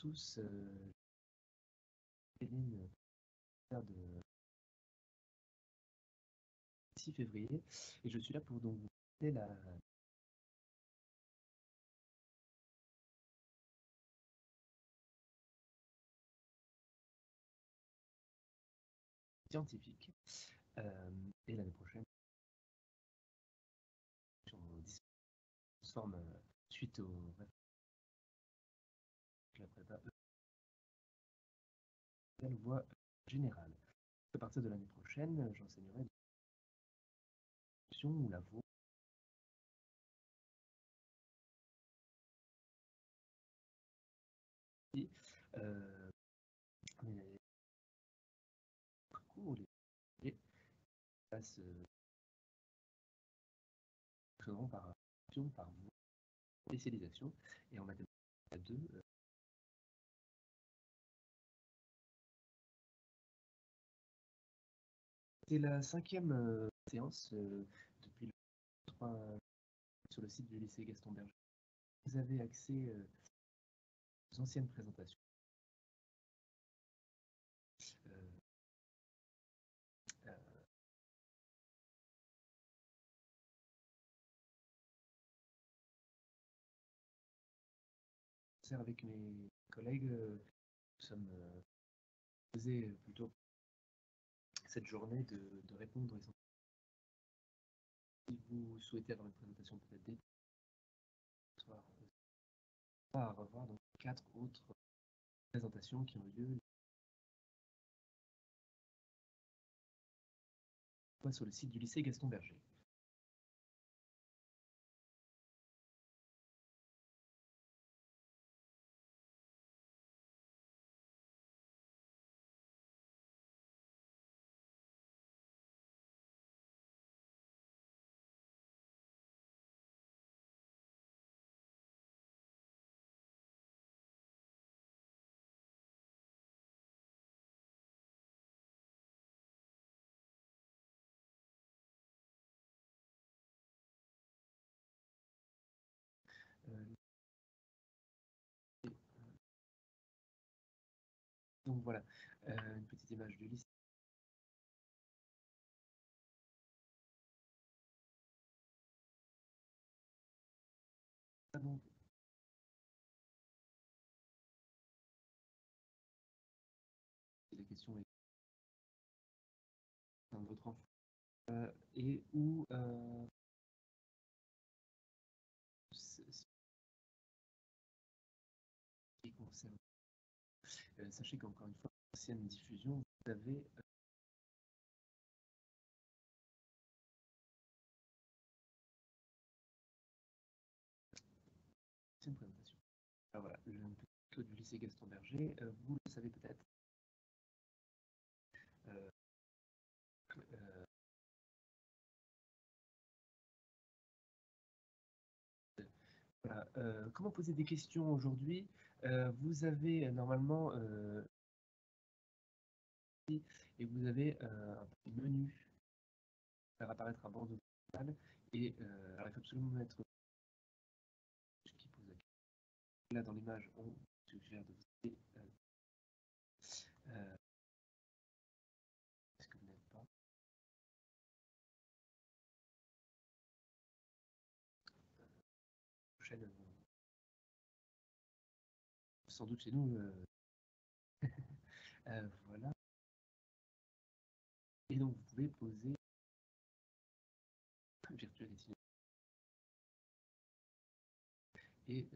tous. Céline, de 6 février, et je suis là pour donc vous présenter la scientifique. Et l'année prochaine, on transforme suite au la prépa la voie générale. À partir de l'année prochaine, j'enseignerai ou la voie. Euh, les parcours, les passent par option, par voie, spécialisation, et en mathématiques à deux. C'est la 5e séance depuis le 3 sur le site du lycée Gaston Berger. Vous avez accès aux anciennes présentations. Euh, avec mes collègues, nous sommes posés plutôt cette journée de répondre. Si vous souhaitez avoir une présentation peut-être dès ce soir, à revoir donc 4 autres présentations qui ont lieu sur le site du lycée Gaston Berger. Donc voilà, une petite image du lycée. Donc, la question est de votre enfant et où qui concerne. Sachez qu'encore une fois, ancienne diffusion, vous avez une présentation. Alors voilà, le plateau du lycée Gaston Berger, vous le savez peut-être. Voilà, comment poser des questions aujourd'hui? Vous avez normalement et vous avez un petit menu faire apparaître un bandeau final et alors il faut absolument mettre qui pose la question. Là dans l'image on suggère de vous est-ce que vous n'êtes pas prochaine sans doute chez nous voilà, et donc vous pouvez poser virtuel et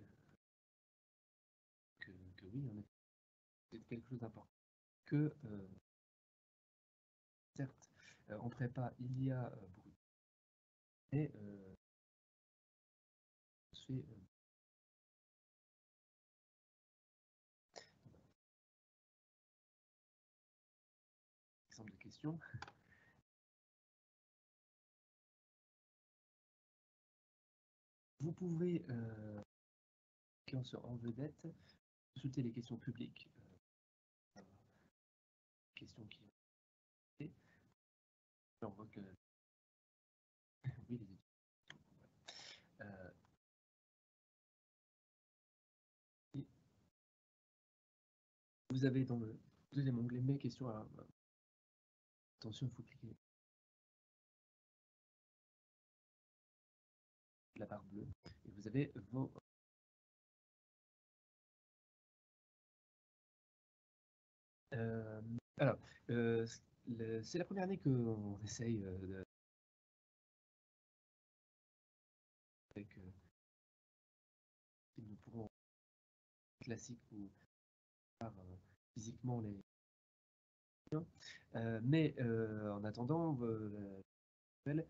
que oui en effet c'est quelque chose d'important que certes en prépa il y a beaucoup mais se fait exemple de questions. Vous pouvez en vedette consulter les questions publiques, questions qui ont été on voit que oui les études et Vous avez dans le deuxième onglet mes questions. Alors, attention, il faut cliquer la barre bleue et vous avez vos. Alors, c'est la première année qu'on essaye avec nous pourrons classique ou voir physiquement les mais en attendant la nouvelle,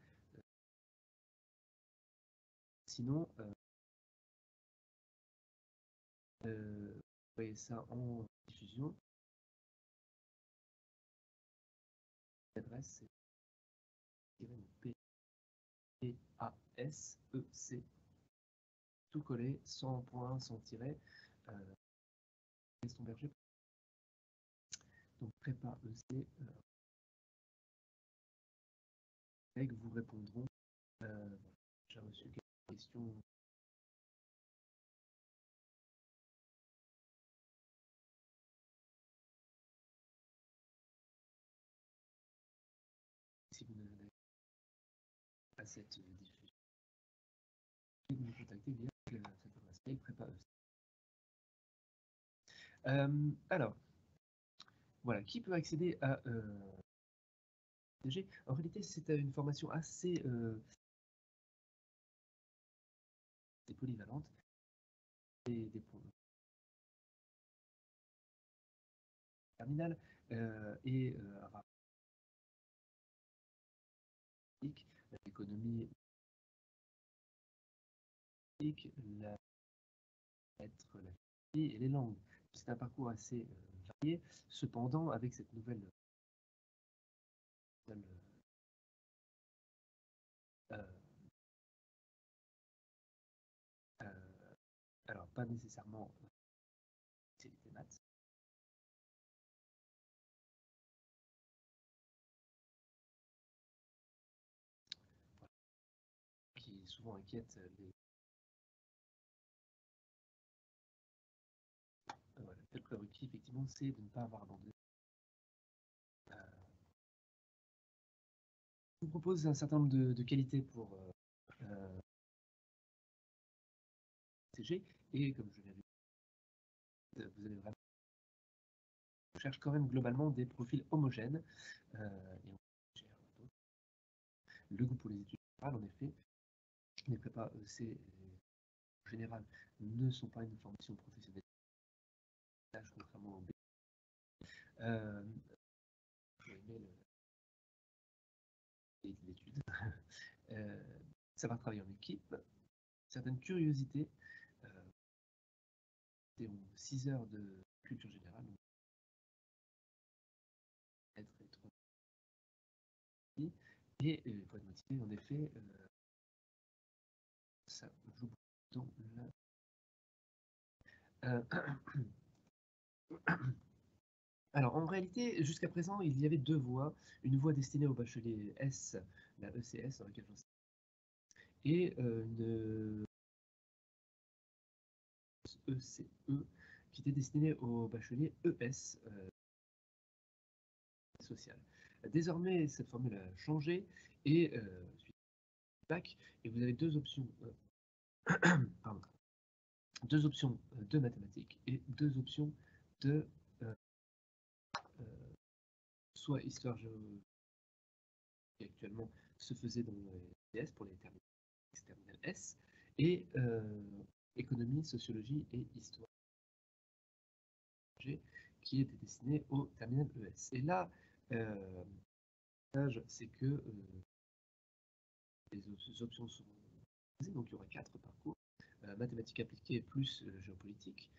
sinon vous voyez ça en diffusion. L'adresse c'est PASEC, tout collé, sans point, sans tiret. Gaston Berger. Donc prépa EC, vous répondront. J'ai reçu quelques questions. Si vous n'avez pas cette diffusion, vous me contactez via cette adresse mail prépa EC. Alors, voilà, qui peut accéder à CG? En réalité, c'est une formation assez polyvalente. Des points terminal et l'économie, la lettre, la philosophie et les langues. C'est un parcours assez varié. Cependant, avec cette nouvelle alors pas nécessairement spécialité maths, qui souvent inquiète les voilà, le prérequis effectivement c'est de ne pas avoir abandonné. Je vous propose un certain nombre de qualités pour CG et comme je l'ai dit, vous allez vraiment on cherche quand même globalement des profils homogènes et le goût pour les études générales, en effet. Les prépas EC en général ne sont pas une formation professionnelle, contrairement au B. L'étude, savoir travailler en équipe, certaines curiosités, 6 heures de culture générale, être et il faut être motivé, en effet, ça joue dans la... Alors, en réalité, jusqu'à présent, il y avait deux voies. Une voie destinée au bachelier S, la ECS, dans laquelle j'en sais, et une ECE, qui était destinée au bachelier ES, social. Désormais, cette formule a changé et suite au bac, et vous avez deux options, pardon, deux options de mathématiques et deux options de soit histoire géo qui actuellement se faisait dans les S pour les terminales S et économie, sociologie et histoire G qui était destiné au terminal ES. Et là, c'est que les options sont donc il y aura 4 parcours, mathématiques appliquées plus géopolitique.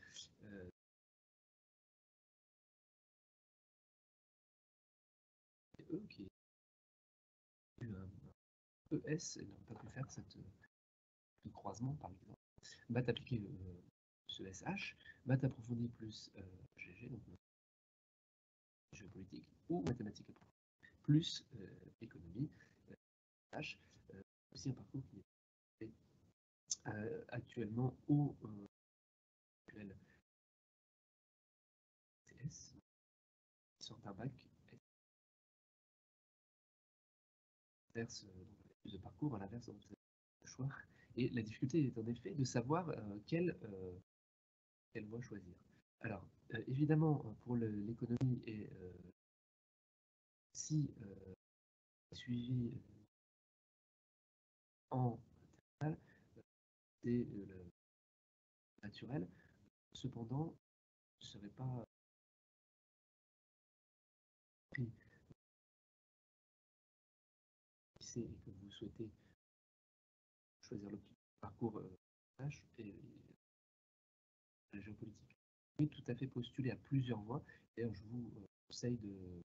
Eux qui ES n'ont pas pu faire cette croisement par exemple. Maths appliquées ce SH, maths approfondies plus GG, donc géopolitique, ou mathématiques approfondies plus économie, H, aussi un parcours qui est actuellement au CS. sortent un bac, inverse de parcours, à l'inverse, donc vous avez le choix. Et la difficulté est en effet de savoir quelle voie choisir. Alors, évidemment, pour l'économie et si suivi en terminale, c'est le naturel. Cependant, je ne serais pas pris et que vous souhaitez choisir le parcours H et la géopolitique. Vous pouvez tout à fait postuler à plusieurs voies. D'ailleurs, je vous conseille de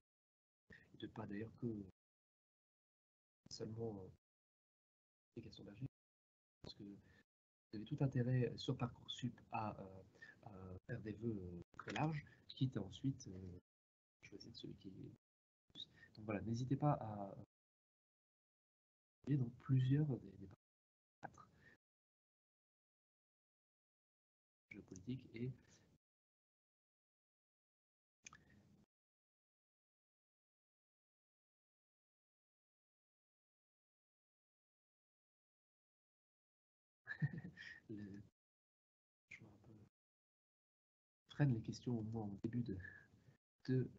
pas d'ailleurs que seulement les questions d'argent, parce que vous avez tout intérêt sur Parcoursup à faire des vœux très larges, quitte à ensuite choisir celui qui est plus. Donc voilà, n'hésitez pas à dans plusieurs des quatre géopolitiques et je vois un peu freine les questions au moins au début de que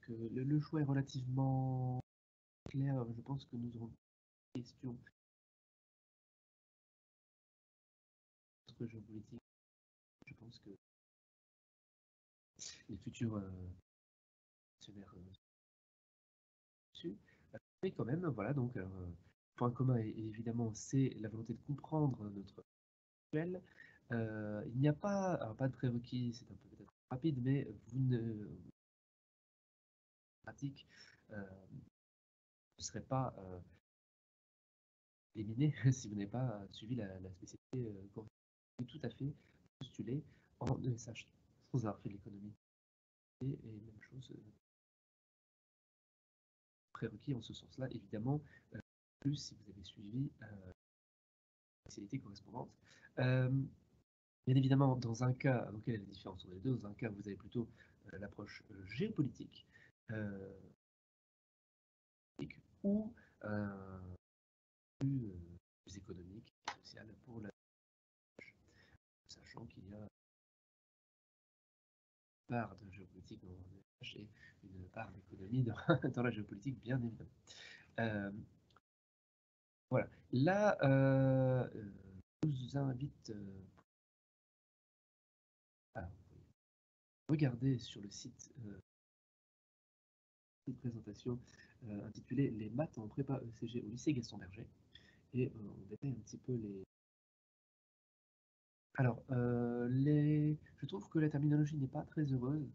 le choix est relativement clair. Je pense que nous aurons des questions sur géopolitique. Je pense que les futurs actionnaires dessus. Mais quand même, voilà, donc point commun, évidemment, c'est la volonté de comprendre notre actuel. Il n'y a pas, alors pas de prérequis, c'est un peu peut-être rapide, mais vous ne pratique ne serez pas éliminé si vous n'avez pas suivi la spécialité correcte. Vous pouvez tout à fait postuler en ESH sans avoir fait l'économie. Et même chose, prérequis en ce sens-là, évidemment, plus si vous avez suivi la spécialité correspondante. Bien évidemment, dans un cas, donc quelle est la différence entre les deux? Dans un cas, vous avez plutôt l'approche géopolitique ou plus économique, sociale pour la sachant qu'il y a une part de géopolitique dans le et une part d'économie dans, dans la géopolitique, bien évidemment. Voilà. Là, je vous invite à regarder sur le site une présentation intitulée Les maths en prépa ECG au lycée Gaston Berger. Et on détaille un petit peu les. Alors, je trouve que la terminologie n'est pas très heureuse.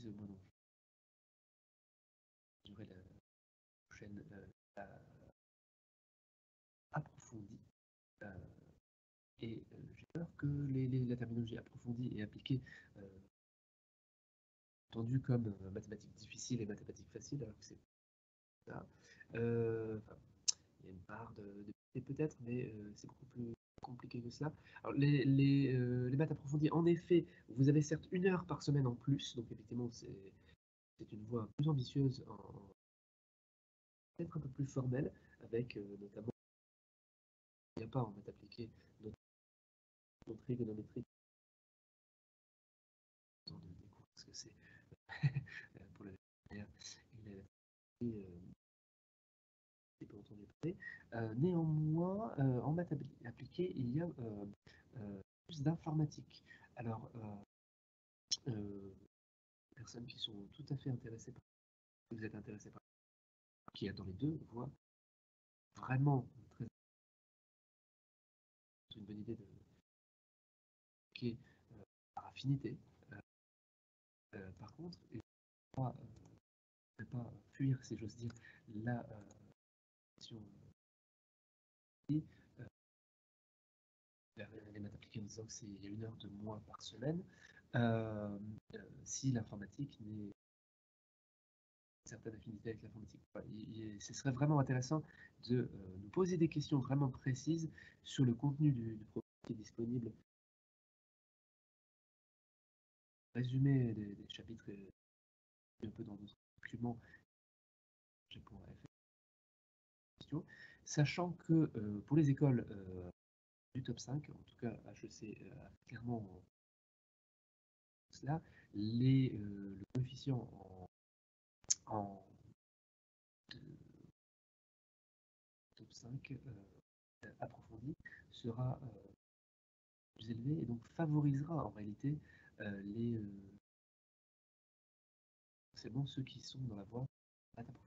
Moi non, je dirais la prochaine approfondie. Et j'ai peur que la terminologie approfondie et appliquée, entendue comme mathématiques difficiles et mathématiques faciles, alors que c'est ça. Enfin, il y a une part de peut-être, mais c'est beaucoup plus compliqué que cela. Alors, les maths approfondies, en effet, vous avez certes 1 heure par semaine en plus, donc effectivement, c'est une voie plus ambitieuse, peut-être un peu plus formelle, avec notamment, il n'y a pas en maths appliquées, notre trigonométrie, des cours, parce que c'est pour la dernière, pas entendu parler. Néanmoins, en maths appliquée, il y a plus d'informatique. Alors, personnes qui sont tout à fait intéressées par, vous êtes intéressé par, qui a dans les deux voies vraiment très une bonne idée de qui est par affinité. Par contre, il ne faut pas fuir, si j'ose dire, la question les maths appliquées en disant qu'il y a 1 heure de moins par semaine. Si l'informatique n'est certaine affinité avec l'informatique. Ce serait vraiment intéressant de nous poser des questions vraiment précises sur le contenu du programme qui est disponible. Résumé des chapitres un peu dans d'autres documents, je pourrais faire des questions. Sachant que pour les écoles du top 5, en tout cas HEC clairement cela, le coefficient en top 5 approfondi sera plus élevé et donc favorisera en réalité c'est bon ceux qui sont dans la voie maths approfondie.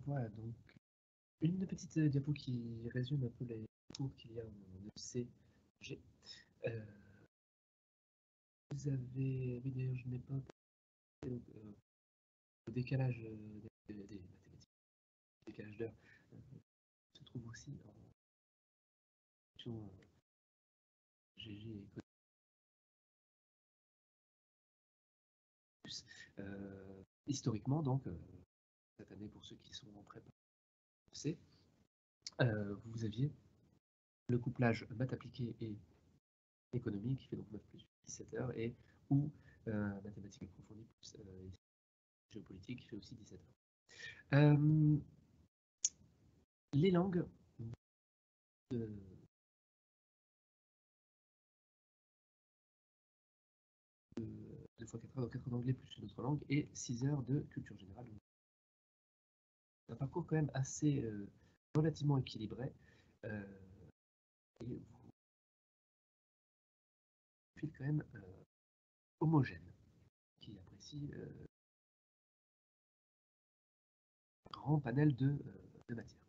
Voilà donc une petite diapo qui résume un peu les cours qu'il y a en ECG. Vous avez, oui d'ailleurs je n'ai pas donc, le décalage des mathématiques, le décalage d'heure se trouve aussi en fonction GG et cosinus. Historiquement donc, cette année pour ceux qui sont en prépa C, vous aviez le couplage maths appliquées et économie qui fait donc 9 plus 17 heures et ou mathématiques approfondies plus géopolitique qui fait aussi 17 heures. Les langues de 2 fois 4 heures, donc 4 heures d'anglais plus une autre langue et 6 heures de culture générale. Un parcours quand même assez relativement équilibré et vous faites quand même homogène qui apprécie un grand panel de matières.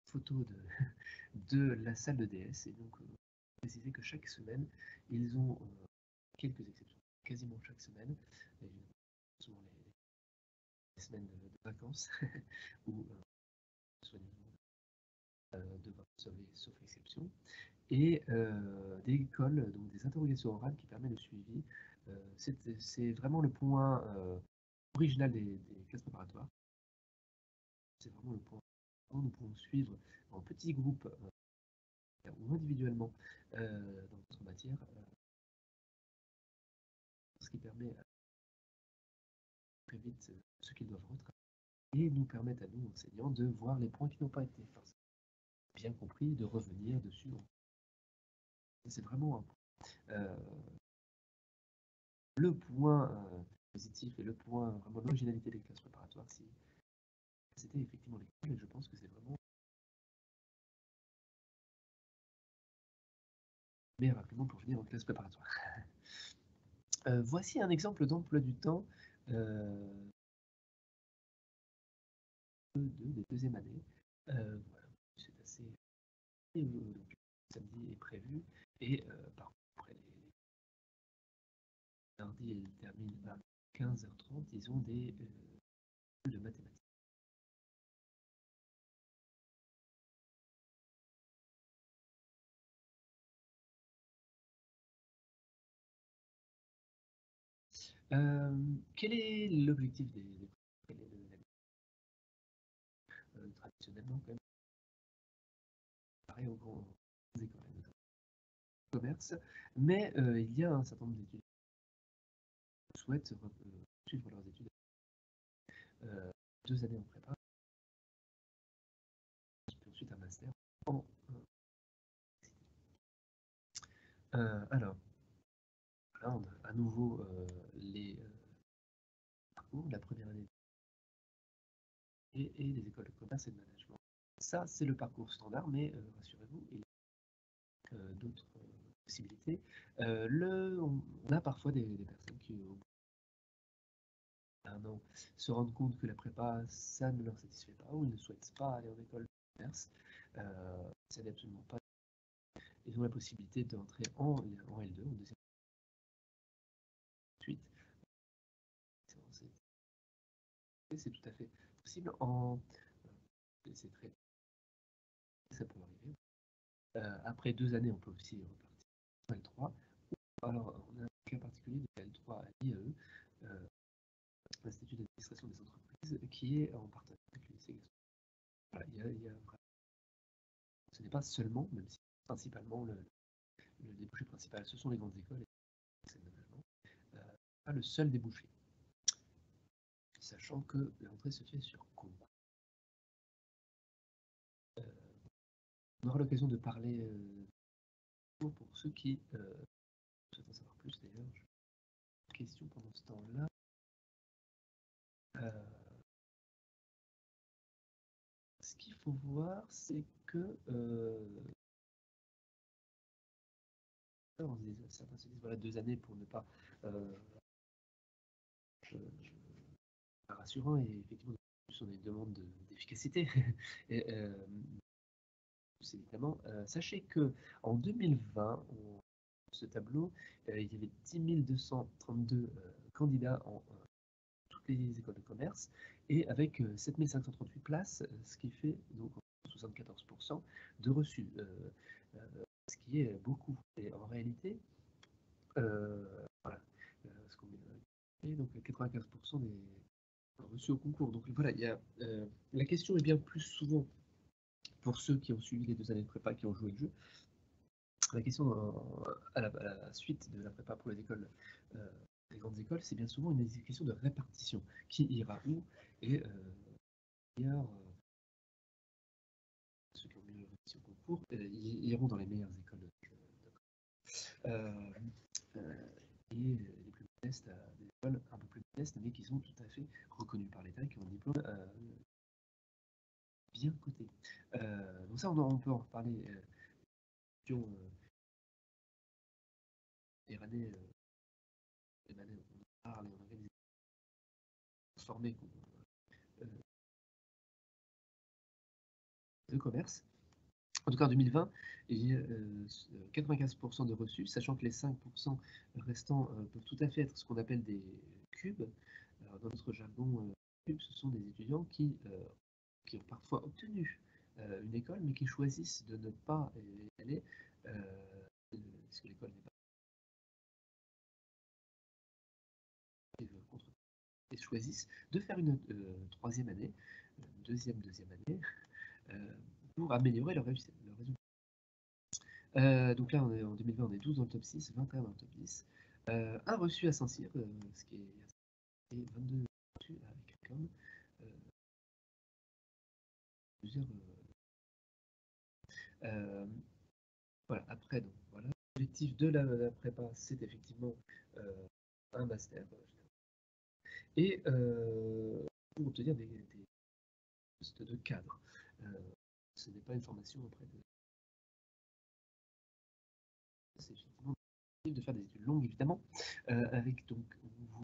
Photo de la salle de DS et donc préciser que chaque semaine ils ont quelques exceptions, quasiment chaque semaine, souvent les semaines de vacances ou soigneusement devoir sauver sauf exception, et des écoles, donc des interrogations orales qui permettent le suivi. C'est vraiment le point original des classes préparatoires. C'est vraiment le point où nous pouvons suivre en petits groupes ou individuellement dans notre matière, ce qui permet très vite ce qu'ils doivent retravailler et nous permettre à nous, enseignants, de voir les points qui n'ont pas été forcément bien compris, de revenir dessus. C'est vraiment un point. Le point positif et le point vraiment l'originalité des classes préparatoires, c'était effectivement l'école, et je pense que c'est vraiment le meilleur argument pour venir en classe préparatoire. Voici un exemple d'emploi du temps de deuxième année. Voilà, c'est assez. Donc, samedi est prévu, et par contre, après les lundis, ils terminent à 15h30, ils ont des de mathématiques. Quel est l'objectif des cours? Quelle est traditionnellement quand même, pareil aux grandes écoles, notamment au commerce, mais il y a un certain nombre d'étudiants qui souhaitent suivre leurs études 2 années en prépa, puis ensuite un master en alors, là, on a à nouveau les parcours de la première année et les écoles de commerce et de management. Ça, c'est le parcours standard, mais rassurez-vous, il y a d'autres possibilités. On a parfois des personnes qui, au bout d'un an, se rendent compte que la prépa, ça ne leur satisfait pas, ou ils ne souhaitent pas aller en école de commerce. Ça n'est absolument pas. Ils ont la possibilité d'entrer en L2, en deuxième suite. C'est tout à fait possible. C'est très. Ça peut arriver. Après 2 années, on peut aussi repartir en L3. Alors, on a un cas particulier de L3 à l'IAE, l'Institut d'administration des entreprises, qui est en partenariat avec le lycée Gaston. Voilà, ce n'est pas seulement, même si principalement le débouché principal, ce sont les grandes écoles et le management, pas le seul débouché, sachant que l'entrée se fait sur concours. On aura l'occasion de parler pour ceux qui souhaitent en savoir plus. D'ailleurs, question pendant ce temps-là. Ce qu'il faut voir, c'est que certains se disent voilà 2 années pour ne pas pas rassurant, et effectivement plus on a une demande d'efficacité. Et évidemment, sachez que en 2020, ce tableau, il y avait 10 232 candidats en toutes les écoles de commerce, et avec 7 538 places, ce qui fait donc 74% de reçus, ce qui est beaucoup. Et en réalité, voilà, ce qu'on met, donc 95% des reçus au concours. Donc voilà, la question est bien plus souvent pour ceux qui ont suivi les 2 années de prépa, qui ont joué le jeu. La question à la suite de la prépa pour les écoles, les grandes écoles, c'est bien souvent une question de répartition. Qui ira où? Et d'ailleurs, ceux qui ont mieux réussi au concours iront dans les meilleures écoles et les plus modestes à des écoles un peu plus modestes, mais qui sont tout à fait reconnues par l'État et qui ont un diplôme bien coté. Donc ça, on peut en reparler. Des années, on parle et on organise formés de commerce. En tout cas, en 2020, il y a 95% de reçus, sachant que les 5% restants peuvent tout à fait être ce qu'on appelle des cubes. Alors, dans notre jargon, cubes, ce sont des étudiants qui ont parfois obtenu une école, mais qui choisissent de ne pas y aller, parce que l'école n'est pas contre, et choisissent de faire une troisième année, deuxième année, pour améliorer leur résultat. Donc là, en 2020, on est 12 dans le top 6, 21 dans le top 10. Un reçu à Saint-Cyr, ce qui est 22 reçus avec quelqu'un. Plusieurs. Voilà, après, donc, voilà. L'objectif de la prépa, c'est effectivement un master. Et pour obtenir des postes de cadre. Ce n'est pas une formation auprès de. C'est effectivement de faire des études longues, évidemment, avec donc vous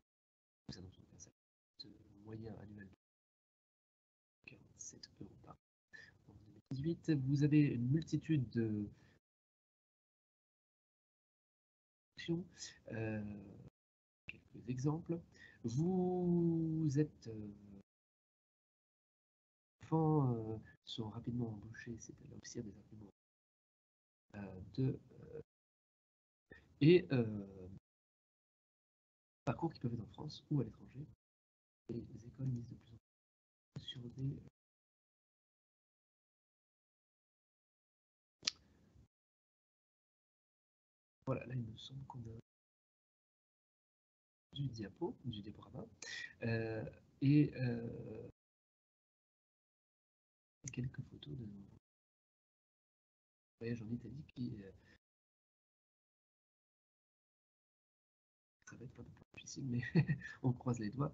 annoncez un salaire moyen annuel de 47 € par an en 2018. Vous avez une multitude de fonctions. Quelques exemples. Vous êtes enfants sont rapidement embauchés, c'est là aussi un des arguments de et parcours qui peuvent être en France ou à l'étranger. Et les écoles misent de plus en plus sur des Voilà, là il me semble qu'on a du diaporama, et quelques photos de voyage en Italie qui ça va être un peu plus difficile, mais on croise les doigts.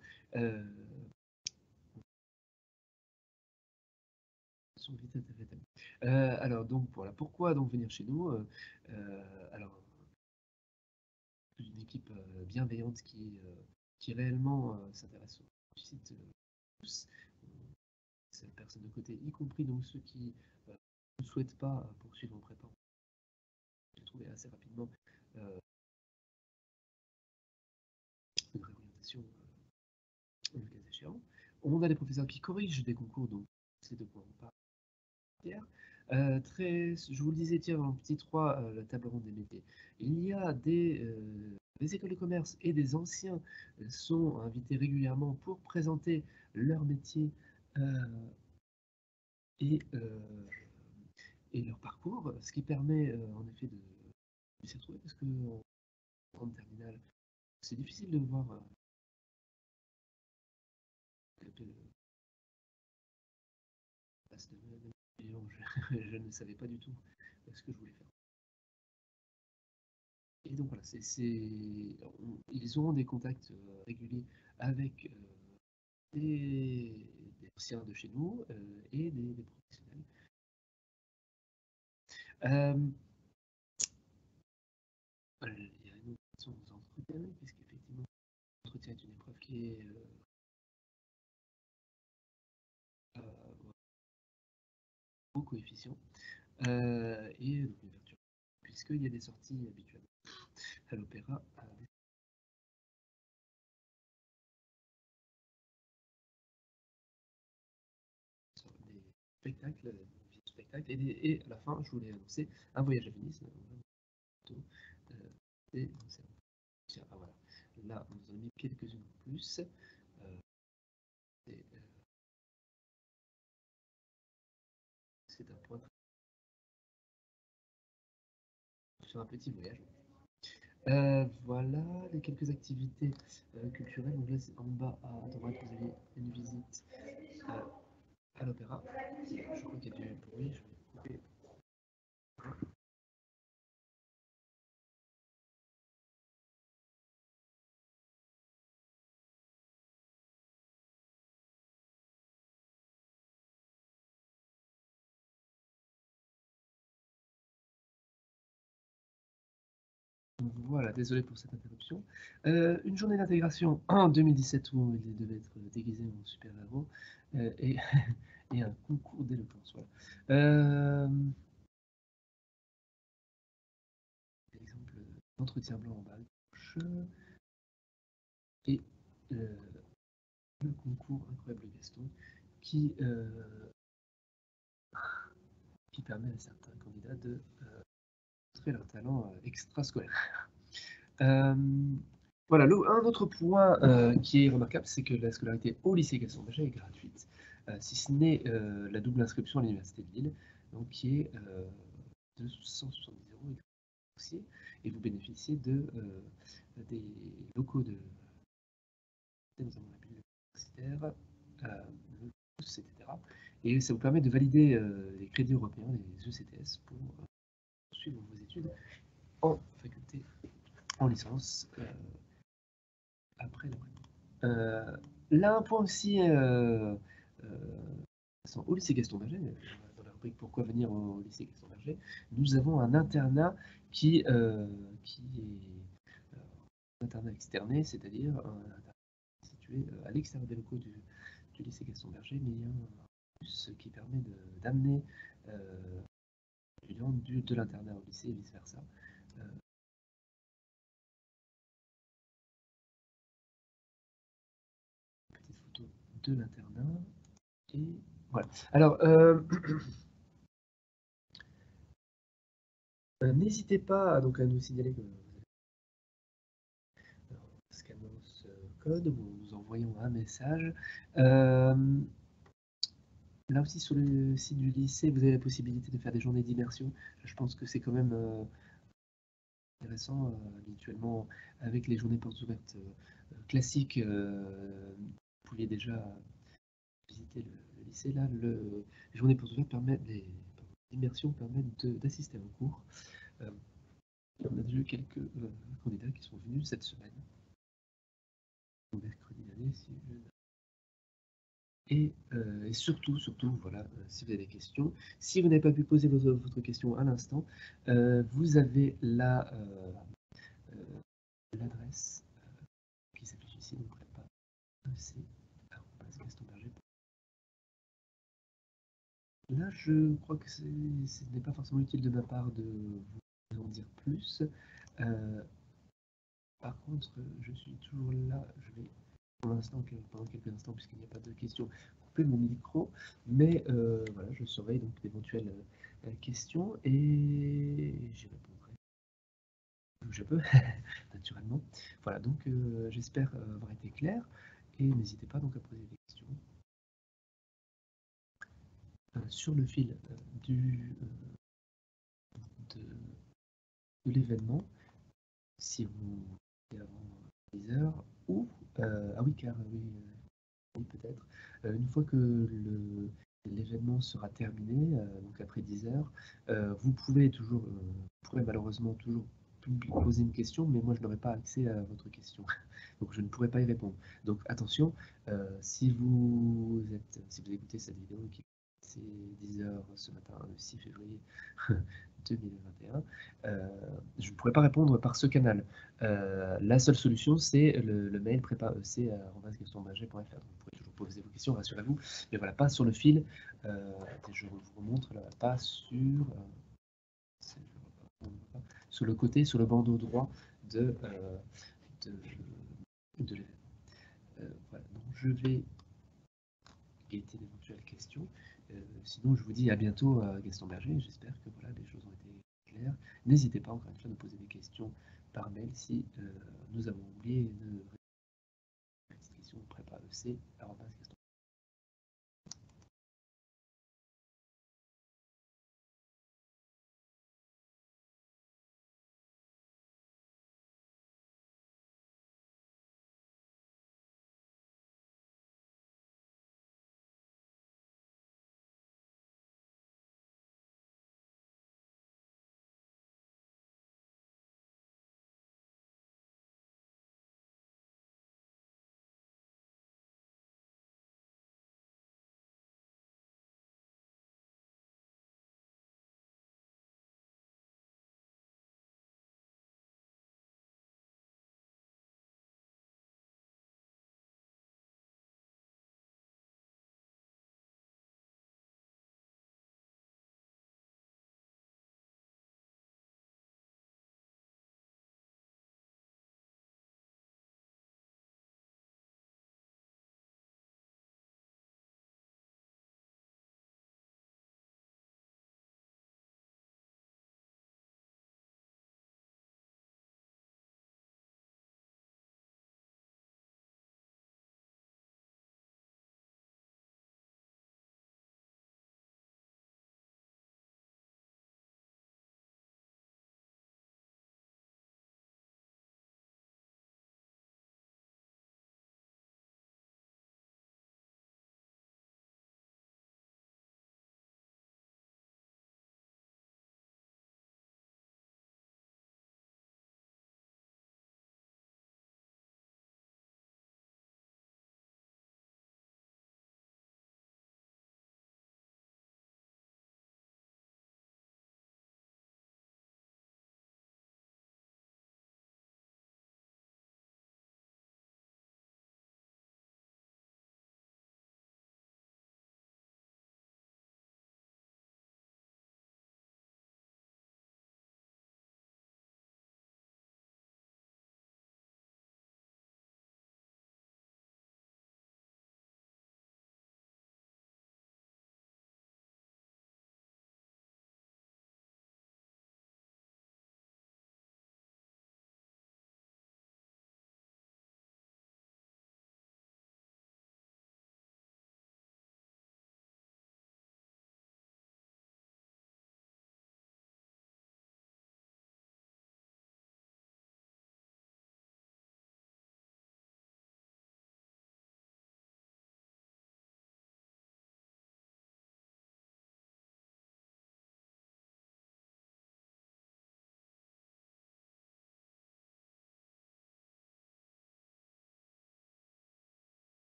Alors donc voilà, pourquoi donc venir chez nous? Alors une équipe bienveillante qui réellement s'intéresse au site tous, c'est personne de côté, y compris donc ceux qui ne souhaitent pas poursuivre en prépa. J'ai trouvé assez rapidement une réorientation le cas échéant. On a des professeurs qui corrigent des concours, donc c'est de quoi on parle hier. Je vous le disais, tiens, en petit 3, la table ronde des métiers. Il y a des écoles de commerce et des anciens sont invités régulièrement pour présenter leur métier et, et leur parcours, ce qui permet en effet de s'y retrouver, parce qu'en grande terminale, c'est difficile de voir je ne savais pas du tout ce que je voulais faire. Et donc voilà, ils auront des contacts réguliers avec des anciens de chez nous et des professionnels. Il y a une autre question aux entretiens, puisqu'effectivement, l'entretien est une épreuve qui est au coefficient et donc une ouverture, puisqu'il y a des sorties habituelles à l'opéra. Des spectacles, et à la fin, je voulais annoncer un voyage à Venise. Et tiens, ah, voilà. Là, on nous en a mis quelques-unes en plus. C'est un point sur un petit voyage. Voilà les quelques activités culturelles. Donc là, en bas à droite, vous avez une visite à l'opéra. Je crois qu'il y a du bruit. Je vais couper. Voilà, désolé pour cette interruption. Une journée d'intégration en 2017 où il devait être déguisé en super-héros et, et un concours d'éloquence. Voilà. Par exemple, l'entretien blanc en bas à gauche et le concours Incroyable Gaston qui, qui permet à certains candidats de montrer leur talent extrascolaire. Voilà, un autre point qui est remarquable, c'est que la scolarité au lycée Gaston Berger est gratuite, si ce n'est la double inscription à l'université de Lille, donc qui est de 170 € et vous bénéficiez des locaux de notamment la bulle universitaire, le COUS, etc. Et ça vous permet de valider les crédits européens, les ECTS, pour suivre vos études en faculté, en licence, après la prépa. Là, un point aussi au lycée Gaston Berger, dans la rubrique Pourquoi venir au lycée Gaston Berger, nous avons un internat qui est un internat externé, c'est-à-dire un internat situé à l'extérieur des locaux du lycée Gaston Berger, mais il y a un bus qui permet d'amener les étudiants de l'internat au lycée et vice-versa. Petite photo de l'internat. Et voilà. Alors, n'hésitez pas donc, à nous signaler que vous avez scannant ce code ou en nous envoyant un message. Là aussi, sur le site du lycée, vous avez la possibilité de faire des journées d'immersion. Je pense que c'est quand même intéressant habituellement avec les journées portes ouvertes classiques. Vous pouviez déjà visiter le lycée. Là, les journées portes ouvertes permettent, l'immersion permettent d'assister à un cours. On a déjà eu quelques candidats qui sont venus cette semaine, mercredi dernier, si je... Et surtout, voilà, si vous avez des questions, si vous n'avez pas pu poser votre question à l'instant, vous avez l'adresse qui s'affiche ici, donc prépa EC. Là, je crois que ce n'est pas forcément utile de ma part de vous en dire plus. Par contre, je suis toujours là. Je vais, pour l'instant, pendant quelques instants, puisqu'il n'y a pas de questions, couper mon micro. Mais voilà, je surveille donc d'éventuelles questions et j'y répondrai où je peux, naturellement. Voilà, donc j'espère avoir été clair et n'hésitez pas donc à poser des questions. Sur le fil de l'événement, si vous avant 10 heures, ou ah oui, car oui, oui peut-être, une fois que l'événement sera terminé, donc après 10 heures, vous pouvez toujours, vous pourrez malheureusement toujours poser une question, mais moi je n'aurai pas accès à votre question, donc je ne pourrai pas y répondre. Donc attention, si vous écoutez cette vidéo qui c'est 10 heures ce matin, le 6 février 2021, je ne pourrais pas répondre par ce canal. La seule solution, c'est le mail prépaec@gastonberger.fr. Vous pourrez toujours poser vos questions, rassurez-vous, mais voilà, pas sur le fil. Je vous remontre là, pas sur le côté, sur le bandeau droit de l'événement. Voilà, donc je vais guetter d'éventuelles questions. Sinon, je vous dis à bientôt à Gaston Berger. J'espère que voilà, les choses ont été claires. N'hésitez pas encore une fois à nous poser des questions par mail si nous avons oublié de répondre à cette question prépa.ec@gaston.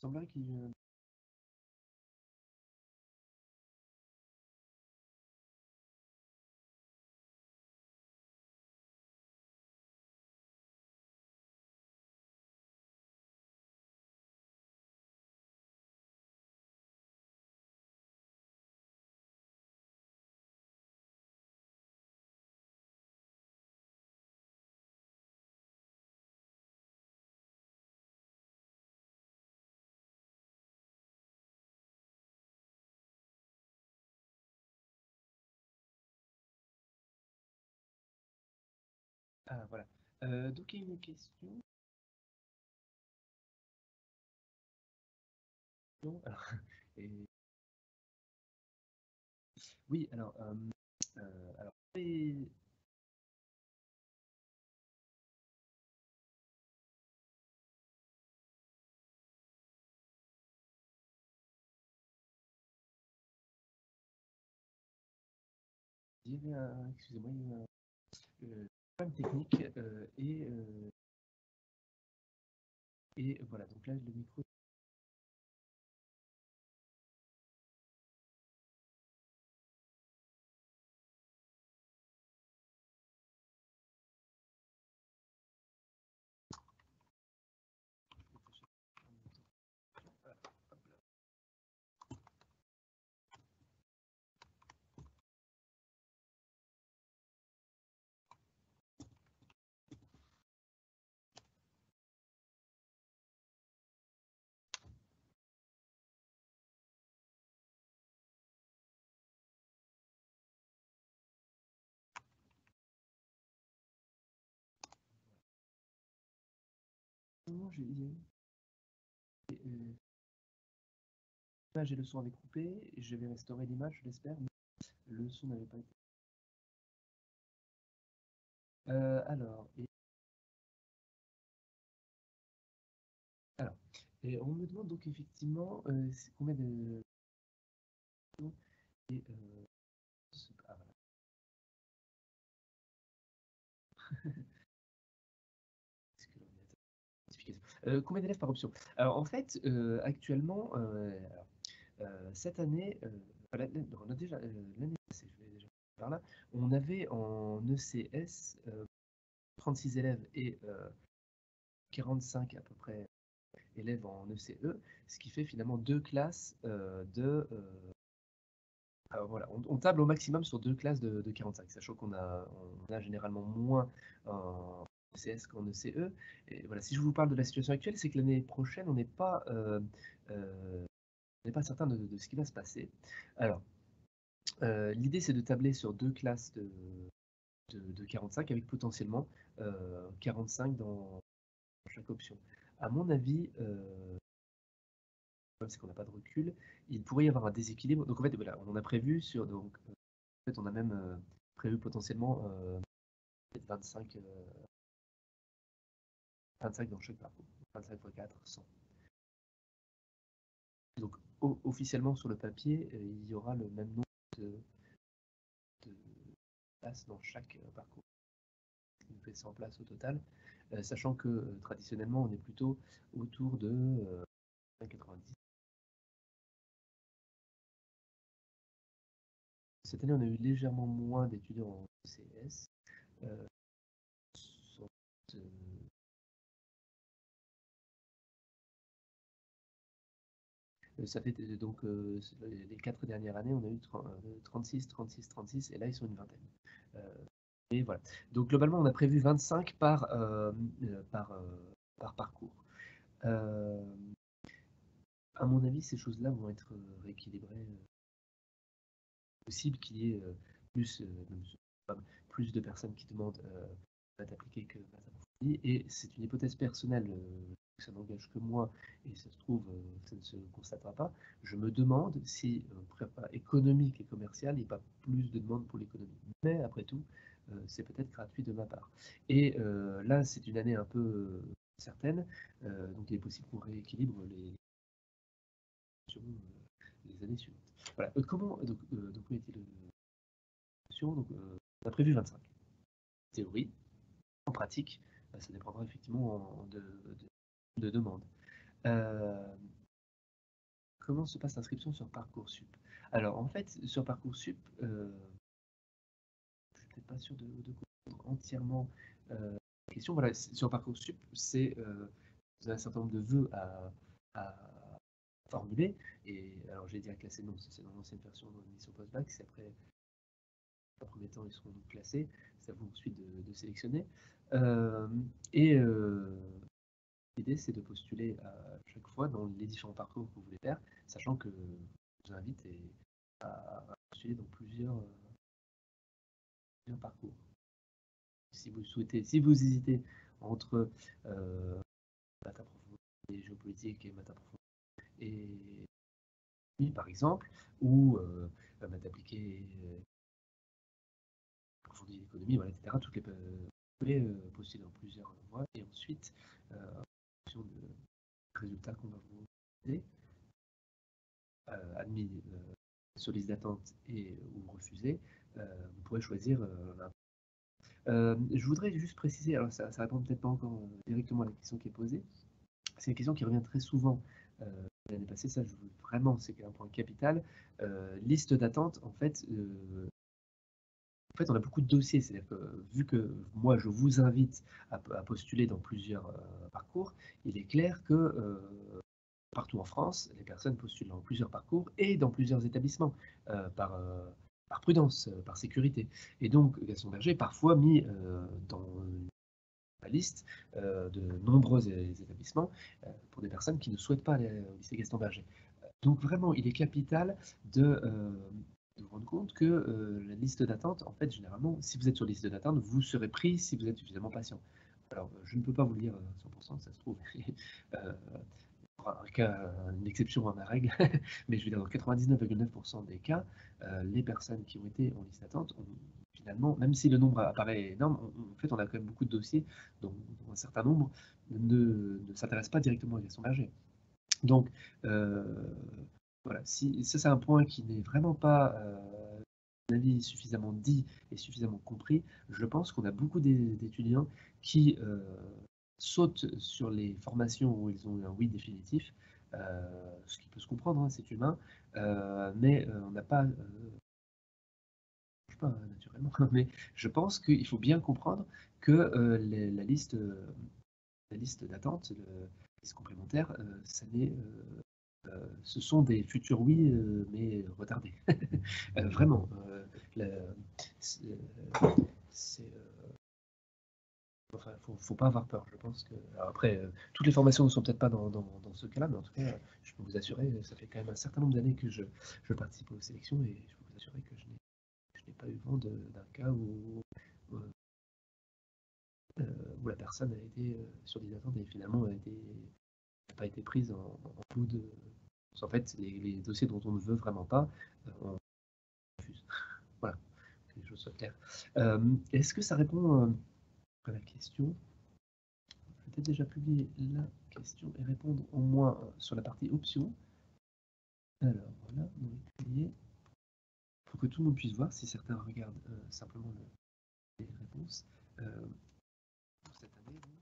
semblerait qu'il ah voilà. Donc il y a une question. Alors, et oui, alors il y avait excusez-moi, il y a eu problème technique et voilà, donc là le micro. Non, l'image et le son avaient coupé, je vais restaurer l'image, je l'espère, mais le son n'avait pas été. Alors, alors, et on me demande donc effectivement combien de et ah, voilà. Est-ce que l'ordinateur- combien d'élèves par option? Alors en fait, actuellement, cette année, on a déjà l'année passée, je vais déjà par là, on avait en ECS 36 élèves et 45 à peu près élèves en ECE, ce qui fait finalement deux classes alors voilà, on table au maximum sur deux classes de 45, sachant on a généralement moins en ECS qu'en ECE. Et voilà, si je vous parle de la situation actuelle, c'est que l'année prochaine, on n'est pas certain de ce qui va se passer. Alors, l'idée, c'est de tabler sur deux classes de 45 avec potentiellement 45 dans chaque option. À mon avis, c'est qu'on n'a pas de recul, il pourrait y avoir un déséquilibre. Donc en fait, voilà, on a prévu en fait, on a même prévu potentiellement 25, 25 dans chaque parcours. 25 x 4, 100. Donc officiellement sur le papier, il y aura le même nombre de places dans chaque parcours. Ce qui nous fait 100 places au total, sachant que traditionnellement on est plutôt autour de 90. Cette année on a eu légèrement moins d'étudiants en CS. Euh, euh, Ça fait donc les 4 dernières années, on a eu 36, 36, 36, et là ils sont une vingtaine. Et voilà. Donc globalement, on a prévu 25 par parcours. Euh, à mon avis, ces choses-là vont être rééquilibrées. Possible qu'il y ait plus de personnes qui demandent maths appliquées que maths approfondies. Et c'est une hypothèse personnelle, ça n'engage que moi, et ça se trouve, ça ne se constatera pas. Je me demande si prépa économique et commerciale, il n'y a pas plus de demandes pour l'économie. Mais après tout, c'est peut-être gratuit de ma part. Et là, c'est une année un peu certaine, donc il est possible qu'on rééquilibre les années suivantes. Voilà. Donc, où était le donc, on a prévu 25. Théorie. En pratique, ça dépendra effectivement de demande. Euh, comment se passe l'inscription sur Parcoursup? Alors, en fait, sur Parcoursup, je ne suis peut-être pas sûr de comprendre entièrement la question. Voilà, sur Parcoursup, c'est vous avez un certain nombre de vœux à formuler. Et alors, j'ai dit à classer, non, c'est dans l'ancienne version de mission post-bac. C'est après, en premier temps, ils seront donc classés. C'est à vous ensuite de sélectionner. Et l'idée, c'est de postuler à chaque fois dans les différents parcours que vous voulez faire, sachant que je vous invite à postuler dans plusieurs parcours. Si vous souhaitez, si vous hésitez entre maths approfondies, géopolitique et maths approfondies et par exemple, ou maths appliquées, approfondies d'économie, voilà, etc. Toutes les, vous pouvez postuler dans plusieurs voies et ensuite, en fonction des résultats qu'on va vous donner, admis sur liste d'attente et ou refusé, vous pourrez choisir je voudrais juste préciser, alors ça répond peut-être pas encore directement à la question qui est posée. C'est une question qui revient très souvent l'année passée, ça vraiment c'est un point capital. Liste d'attente, en fait, on a beaucoup de dossiers, c'est-à-dire que vu que moi je vous invite à postuler dans plusieurs parcours, il est clair que partout en France, les personnes postulent dans plusieurs parcours et dans plusieurs établissements par prudence, par sécurité. Et donc Gaston Berger est parfois mis dans la liste de nombreux établissements pour des personnes qui ne souhaitent pas aller au lycée Gaston Berger. Donc vraiment, il est capital de vous rendre compte que la liste d'attente, en fait, généralement, si vous êtes sur liste d'attente, vous serez pris si vous êtes suffisamment patient. Alors, je ne peux pas vous le dire à 100%, ça se trouve. Un cas, une exception à ma règle, mais je veux dire, dans 99,9% des cas, les personnes qui ont été en liste d'attente ont finalement, même si le nombre apparaît énorme, en fait, on a quand même beaucoup de dossiers dont un certain nombre ne s'intéressent pas directement à Gaston Berger. Donc, voilà, si, ça c'est un point qui n'est vraiment pas, à mon avis, suffisamment dit et suffisamment compris. Je pense qu'on a beaucoup d'étudiants qui sautent sur les formations où ils ont eu un oui définitif, ce qui peut se comprendre, hein, c'est humain, mais on n'a pas, je sais pas naturellement, mais je pense qu'il faut bien comprendre que la liste d'attente, la liste complémentaire, ça n'est ce sont des futurs oui, mais retardés. Vraiment, c'est, enfin, faut pas avoir peur. Je pense que alors après, toutes les formations ne sont peut-être pas dans ce cas-là, mais en tout cas, je peux vous assurer, ça fait quand même un certain nombre d'années que je participe aux sélections et je peux vous assurer que je n'ai pas eu vent d'un cas où la personne a été sur des attentes et finalement n'a pas été prise en bout de. En fait, les dossiers dont on ne veut vraiment pas, on refuse. Voilà, que les choses soient claires. Est-ce que ça répond à la question? Je vais peut-être déjà publier la question et répondre au moins sur la partie options. Alors voilà, on va publier pour que tout le monde puisse voir si certains regardent simplement les réponses. Pour cette année, donc,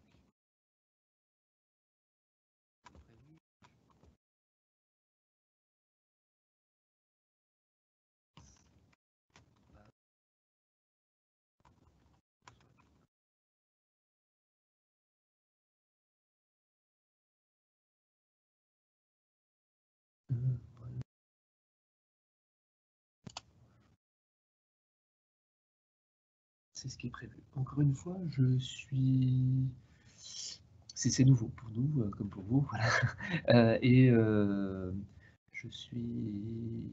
voilà. C'est ce qui est prévu. Encore une fois, je suis. C'est nouveau pour nous, comme pour vous. Voilà. Et je suis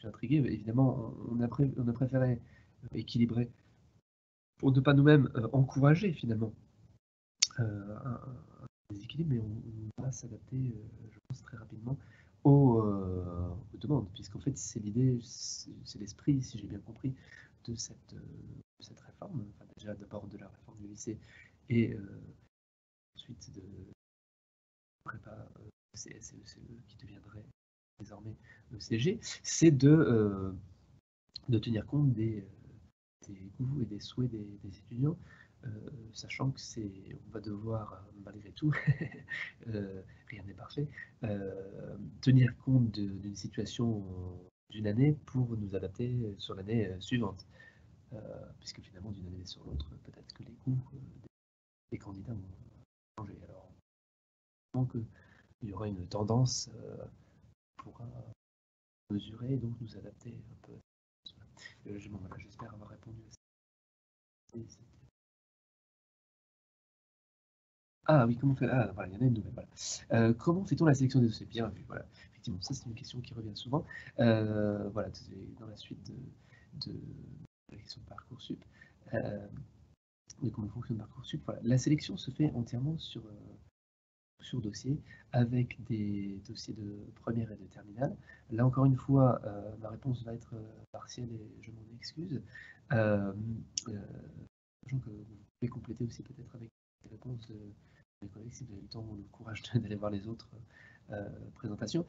intrigué. Évidemment, on a préféré équilibrer pour ne pas nous-mêmes encourager finalement un déséquilibre, mais on va s'adapter, je pense, très rapidement aux demandes, puisqu'en fait, c'est l'idée, c'est l'esprit, si j'ai bien compris, de cette réforme. Enfin, déjà, d'abord de la réforme du lycée et ensuite de prépa CSE qui deviendrait désormais le CG, c'est de tenir compte des goûts et des souhaits des étudiants. sachant que on va devoir, malgré tout, rien n'est parfait, tenir compte d'une situation d'une année pour nous adapter sur l'année suivante. Puisque finalement, d'une année sur l'autre, peut-être que les goûts des candidats vont changer. Alors, qu'il y aura une tendance, on pourra mesurer et donc nous adapter un peu. Voilà, j'espère avoir répondu à ça. Ah oui, comment faire? Ah, voilà, il y en a une nouvelle. Voilà. Comment fait-on la sélection des dossiers? Bien vu, voilà. Effectivement, ça c'est une question qui revient souvent. Voilà, dans la suite de la question de Parcoursup, de comment fonctionne Parcoursup. Voilà. La sélection se fait entièrement sur dossier, avec des dossiers de première et de terminale. Là, encore une fois, ma réponse va être partielle et je m'en excuse. Sachant que vous pouvez compléter aussi peut-être avec les réponses de mes collègues si vous avez le temps ou le courage d'aller voir les autres présentations.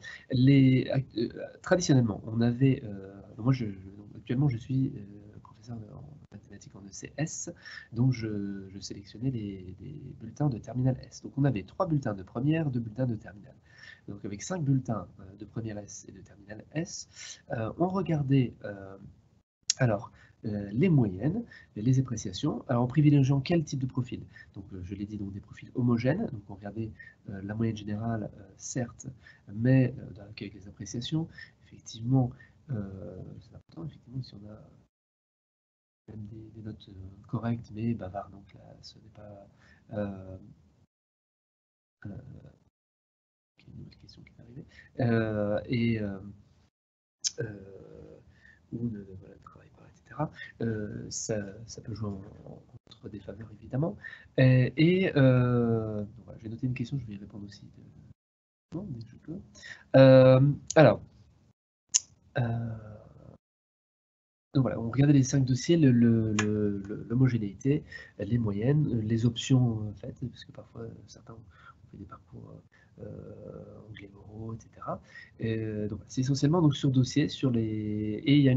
Traditionnellement, on avait, moi actuellement je suis professeur en mathématiques en ECS, donc je sélectionnais les bulletins de terminale S. Donc on avait 3 bulletins de première, 2 bulletins de terminale. Donc avec 5 bulletins de première S et de terminale S, on regardait alors, les moyennes, les appréciations, alors en privilégiant quel type de profil? Donc, je l'ai dit, donc des profils homogènes, donc on regardait la moyenne générale, certes, mais avec les appréciations, effectivement, c'est important, effectivement, si on a même des notes correctes, mais bavardes, donc là, ce n'est pas. Il y a une nouvelle question qui est arrivée. Ou voilà, ne travaille pas, etc. Ça peut jouer en contre des faveurs, évidemment. Voilà, j'ai noté une question, je vais y répondre aussi dès que je peux. Alors, donc voilà, on regardait les 5 dossiers, l'homogénéité, les moyennes, les options faites, parce que parfois certains ont fait des parcours anglais moraux, etc. Donc c'est essentiellement donc, sur dossier, et il y a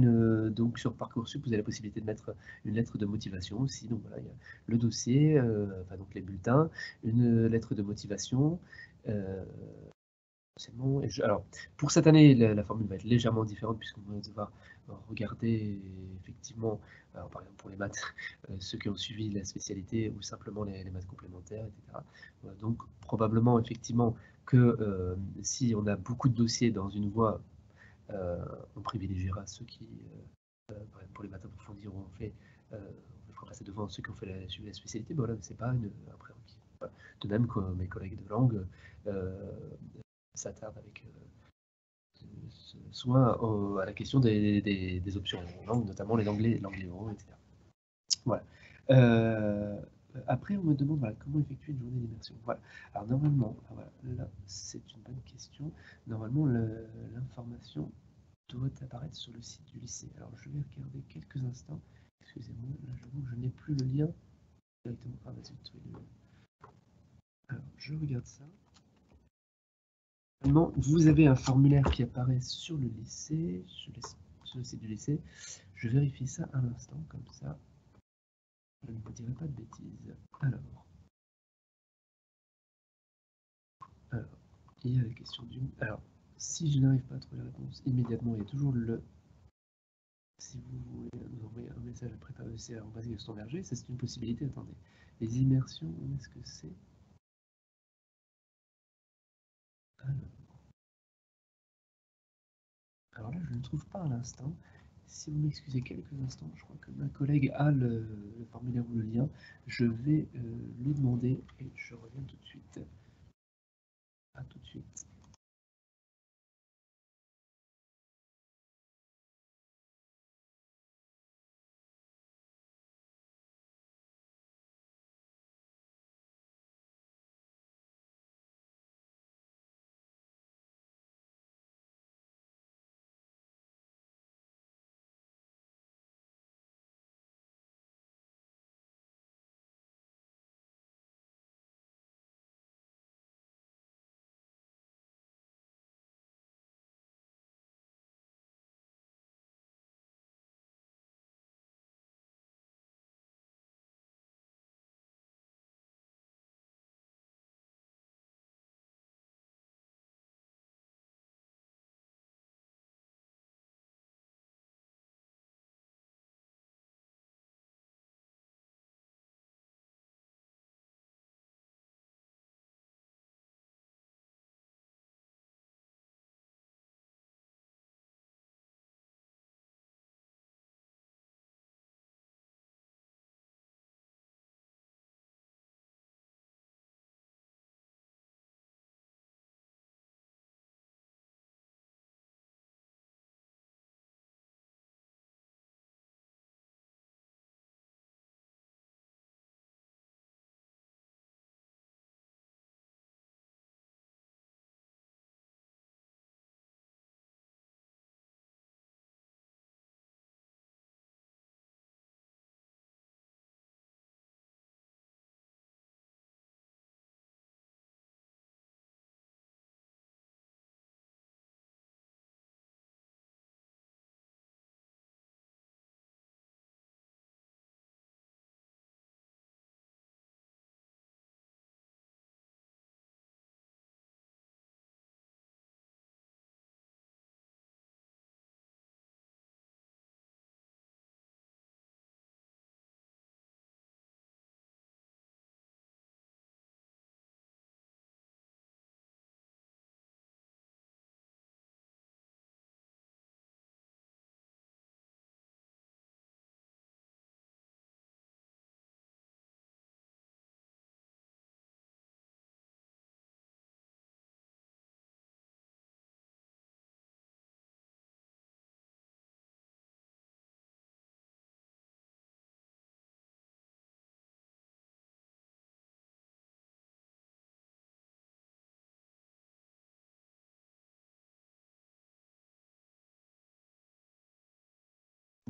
donc sur Parcoursup, vous avez la possibilité de mettre une lettre de motivation aussi. Donc voilà, il y a le dossier, enfin donc les bulletins, une lettre de motivation. C'est bon. Alors, pour cette année, la formule va être légèrement différente puisqu'on va devoir regarder effectivement, alors, par exemple pour les maths, ceux qui ont suivi la spécialité ou simplement les maths complémentaires, etc. Voilà, donc probablement effectivement que si on a beaucoup de dossiers dans une voie, on privilégiera ceux qui, par exemple pour les maths approfondies, on fera passer devant ceux qui ont suivi la spécialité. Mais voilà, c'est pas un prérequis. Voilà. De même que mes collègues de langue s'attardent avec soin à la question des options en langue, notamment l'anglais oraux, etc. Voilà. Après, on me demande voilà, comment effectuer une journée d'immersion. Voilà. Alors normalement, voilà, là c'est une bonne question. Normalement, l'information doit apparaître sur le site du lycée. Alors je vais regarder quelques instants. Excusez-moi, là j'avoue que je n'ai plus le lien directement. Ah bah zut, alors je regarde ça. Normalement, vous avez un formulaire qui apparaît sur le lycée, sur le site du lycée. Je vérifie ça un instant, comme ça, je ne vous dirai pas de bêtises. Alors, il y a la question du... Alors, si je n'arrive pas à trouver la réponse immédiatement, il y a toujours si vous voulez nous envoyer un message après par ECR en base de son verger, ça c'est une possibilité. Attendez, les immersions, où est-ce que c'est? Alors là, je ne le trouve pas à l'instant. Si vous m'excusez quelques instants, je crois que ma collègue a le formulaire ou le lien. Je vais lui demander et je reviens tout de suite. À tout de suite.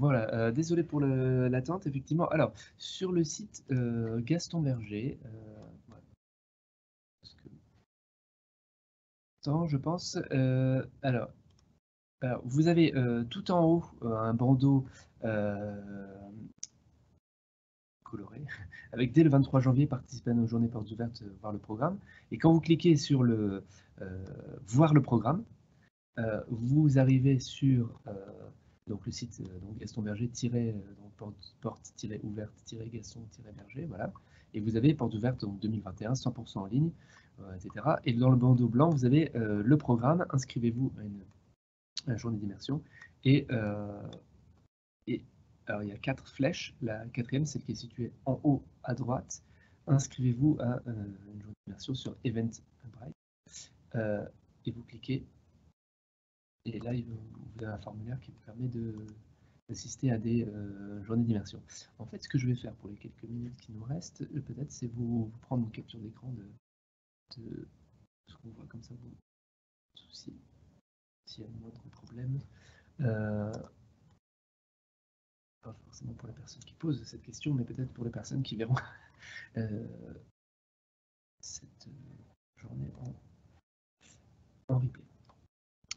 Voilà, désolé pour l'attente, effectivement. Alors, sur le site Gaston Berger, voilà, parce que temps, je pense. Alors, vous avez tout en haut un bandeau coloré, avec dès le 23 janvier, participer à nos journées portes ouvertes, voir le programme. Et quand vous cliquez sur le voir le programme, vous arrivez sur donc le site donc Gaston Berger porte-ouverte-gaston-berger, voilà. Et vous avez porte ouverte donc 2021, 100% en ligne, etc. Et dans le bandeau blanc, vous avez le programme. Inscrivez-vous à une journée d'immersion. Et alors, il y a 4 flèches. La quatrième, celle qui est située en haut à droite. Inscrivez-vous à une journée d'immersion sur Eventbrite. Et vous cliquez. Et là, vous avez un formulaire qui vous permet d'assister à des journées d'immersion. En fait, ce que je vais faire pour les quelques minutes qui nous restent, peut-être, c'est vous prendre une capture d'écran de ce qu'on voit comme ça, vous souci, s'il y a le moindre problème. Pas forcément pour les personnes qui posent cette question, mais peut-être pour les personnes qui verront cette journée en replay.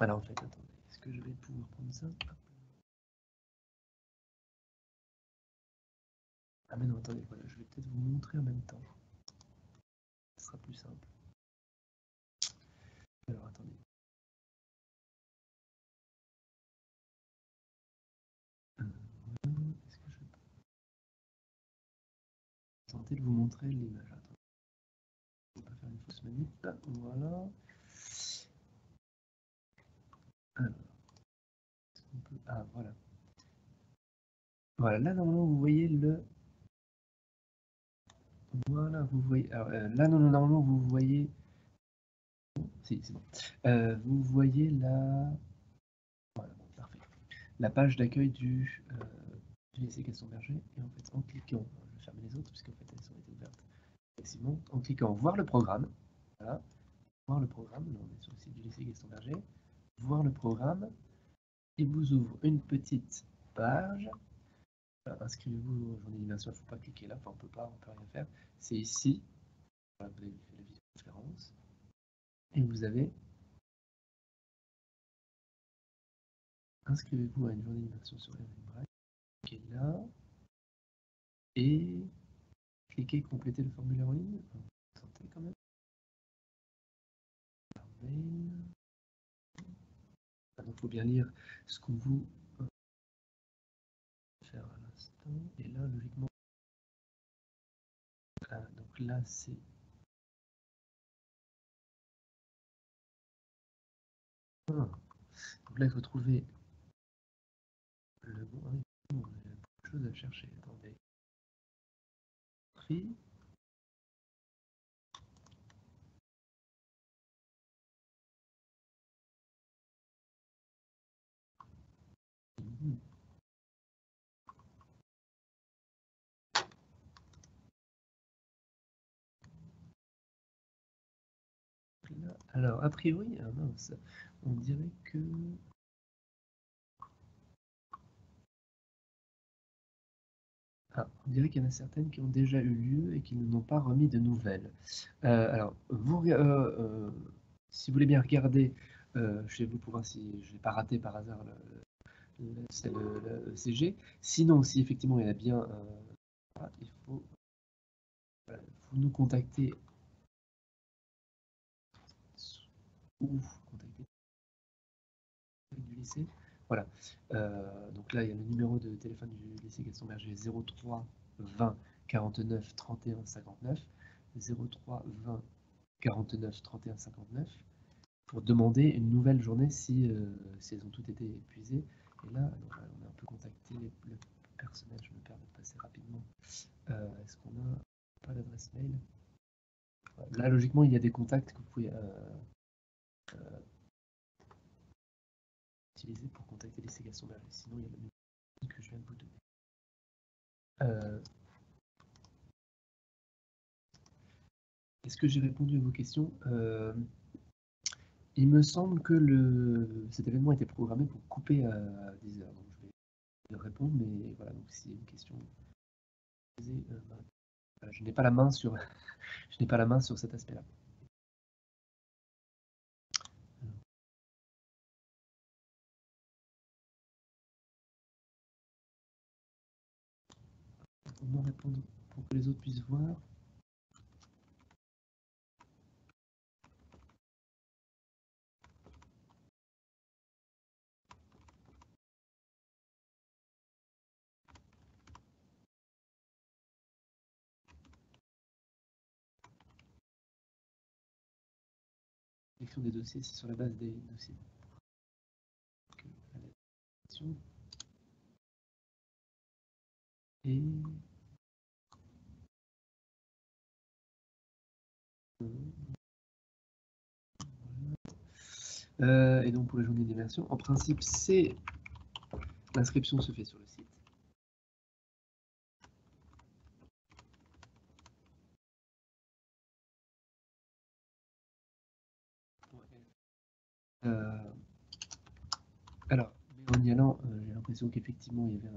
Alors en fait, attendez, est-ce que je vais pouvoir prendre ça? Ah mais non, attendez, voilà, je vais peut-être vous montrer en même temps. Ce sera plus simple. Alors attendez. Est-ce que je vais tenter de vous montrer l'image? Attendez. Je ne vais pas faire une fausse manip. Voilà. Alors, ah voilà. Voilà, là normalement vous voyez le. Voilà, vous voyez. Alors, là normalement vous voyez. Si, c'est bon. Vous voyez la. Voilà, bon, parfait. La page d'accueil du lycée Gaston Berger. Et en fait, en cliquant, je vais fermer les autres puisqu'en fait elles ont été ouvertes facilement. En cliquant voir le programme, voilà, voir le programme, là, on est sur le site du lycée Gaston Berger, voir le programme, il vous ouvre une petite page. Inscrivez-vous aux journées d'immersion, il ne faut pas cliquer là, enfin on peut rien faire. C'est ici, voilà, vous avez fait la visioconférence, et vous avez inscrivez-vous à une journée d'immersion sur Eventbrite, qui est là, et cliquez compléter le formulaire en ligne. Vous sentez quand même. Donc il faut bien lire ce qu'on vous faire à l'instant. Et là, logiquement, donc là c'est donc là il faut trouver le bon. Il y a beaucoup de choses à chercher. Attendez. Prix. Alors, a priori, ah mince, on dirait que. Ah, on dirait qu'il y en a certaines qui ont déjà eu lieu et qui ne n'ont pas remis de nouvelles. Alors, si vous voulez bien regarder chez vous pour voir si je n'ai pas raté par hasard le CG. Sinon, si effectivement il y en a bien, il faut vous nous contacter ou contacter du lycée. Voilà. Donc là, il y a le numéro de téléphone du lycée Gaston Berger 03 20 49 31 59. 03 20 49 31 59 pour demander une nouvelle journée si elles ont toutes été épuisées. Et là, on a un peu contacté le personnel. Je me permets de passer rapidement. Est-ce qu'on a pas d'adresse mail? Là, logiquement, il y a des contacts que vous pouvez utiliser pour contacter les Gaston Berger. Sinon, il y a le numéro que je viens de vous donner. Est-ce que j'ai répondu à vos questions? Il me semble que cet événement était programmé pour couper à 10h. Donc je vais de répondre, mais voilà, donc si une question posée, voilà, je n'ai pas la main sur, je n'ai pas la main sur cet aspect-là. Comment répondre pour que les autres puissent voir? L'écriture des dossiers, c'est sur la base des dossiers. Et et donc pour la journée d'immersion, en principe, c'est l'inscription se fait sur le site. Alors, mais en y allant, j'ai l'impression qu'effectivement, il y avait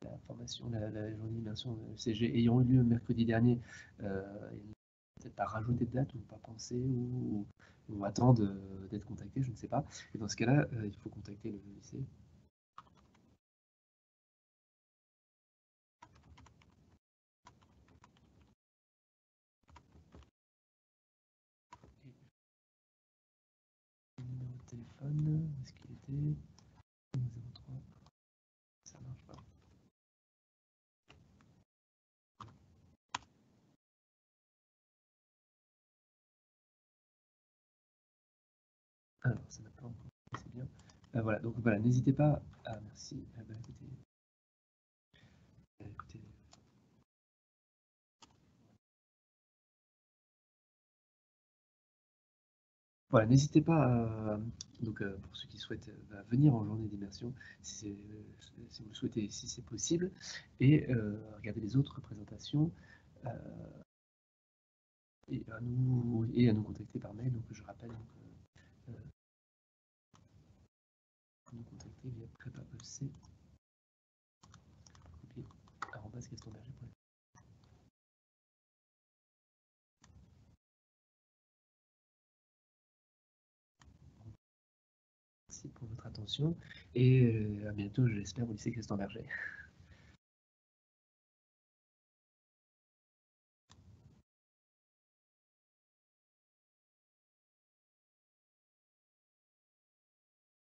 la formation, la journée d'immersion CG ayant eu lieu mercredi dernier, peut-être pas rajouter de date ou pas penser ou attendre d'être contacté, je ne sais pas. Et dans ce cas-là, il faut contacter le lycée. Le numéro de téléphone, où est-ce qu'il était? 03. Ça marche pas. Alors, ça n'a pas encore. C'est bien. Voilà, donc voilà, n'hésitez pas. Ah, merci. Ah, bah, écoutez. Voilà, n'hésitez pas à, donc, pour ceux qui souhaitent venir en journée d'immersion, si vous le souhaitez, si c'est possible, et regarder les autres représentations et à nous contacter par mail. Donc je rappelle, nous contacter via prépa.ec@gastonberger.fr. Merci pour votre attention et à bientôt, je l'espère, au lycée Gaston Berger.